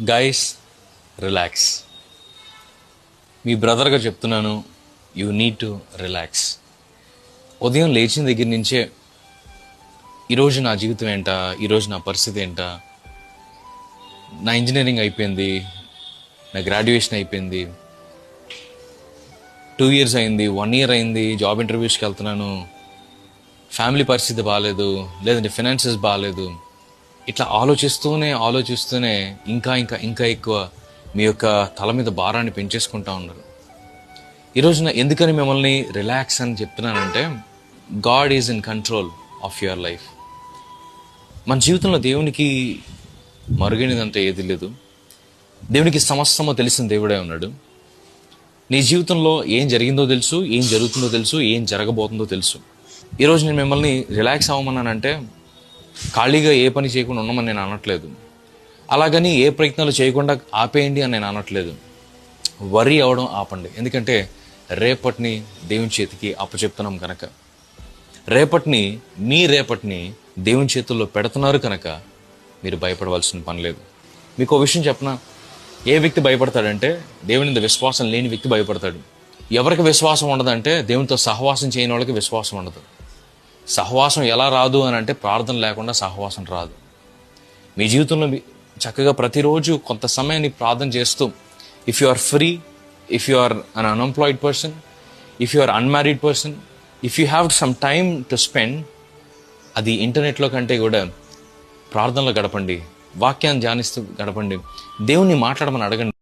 Guys, relax. మీ బ్రదర్గా చెప్తున్నాను, you need to relax. ఉదయం లేచిన దగ్గర నుంచే ఈరోజు నా జీవితం ఏంటా, ఈరోజు నా పరిస్థితి ఏంటా, నా ఇంజనీరింగ్ అయిపోయింది, నా గ్రాడ్యుయేషన్ అయిపోయింది, 2 years అయింది, 1 year అయింది, జాబ్ ఇంటర్వ్యూస్కి వెళ్తున్నాను, ఫ్యామిలీ పరిస్థితి బాగాలేదు, లేదంటే ఫినాన్సెస్ బాగాలేదు, ఇట్లా ఆలోచిస్తూనే ఇంకా ఇంకా ఇంకా ఎక్కువ మీ యొక్క తల మీద భారాన్ని పెంచేసుకుంటా ఉన్నారు. ఈరోజున ఎందుకని మిమ్మల్ని రిలాక్స్ అని చెప్తున్నానంటే, God is in control of your life. మన జీవితంలో దేవునికి మరుగైనదంతా ఏది లేదు. దేవునికి సమస్తమో తెలిసిన దేవుడే ఉన్నాడు. నీ జీవితంలో ఏం జరిగిందో తెలుసు, ఏం జరుగుతుందో తెలుసు, ఏం జరగబోతుందో తెలుసు. ఈరోజు నేను మిమ్మల్ని రిలాక్స్ అవ్వమన్నానంటే ఖాళీగా ఏ పని చేయకుండా ఉండమని నేను అనట్లేదు. అలాగని ఏ ప్రయత్నాలు చేయకుండా ఆపేయండి అని నేను అనట్లేదు. వరి అవడం ఆపండి. ఎందుకంటే రేపటిని దేవుని చేతికి అప్పచెప్తున్నాం కనుక, మీ రేపటిని దేవుని చేతుల్లో పెడుతున్నారు కనుక మీరు భయపడవలసిన పని లేదు. మీకు ఒక విషయం చెప్పనా, ఏ వ్యక్తి భయపడతాడంటే దేవుని మీద విశ్వాసం లేని వ్యక్తి భయపడతాడు. ఎవరికి విశ్వాసం ఉండదంటే దేవునితో సహవాసం చేయని వాళ్ళకి విశ్వాసం ఉండదు. సహవాసం ఎలా రాదు అని అంటే ప్రార్థన లేకుండా సహవాసం రాదు. మీ జీవితంలో చక్కగా ప్రతిరోజు కొంత సమయాన్ని ప్రార్థన చేస్తూ, if you are free, if you are un unemployed person, if you are unmarried person, if you have some time to spend, అది ఇంటర్నెట్లో కంటే కూడా ప్రార్థనలో గడపండి, వాక్యాన్ని ధ్యానిస్తూ గడపండి, దేవుణ్ణి మాట్లాడమని అడగండి.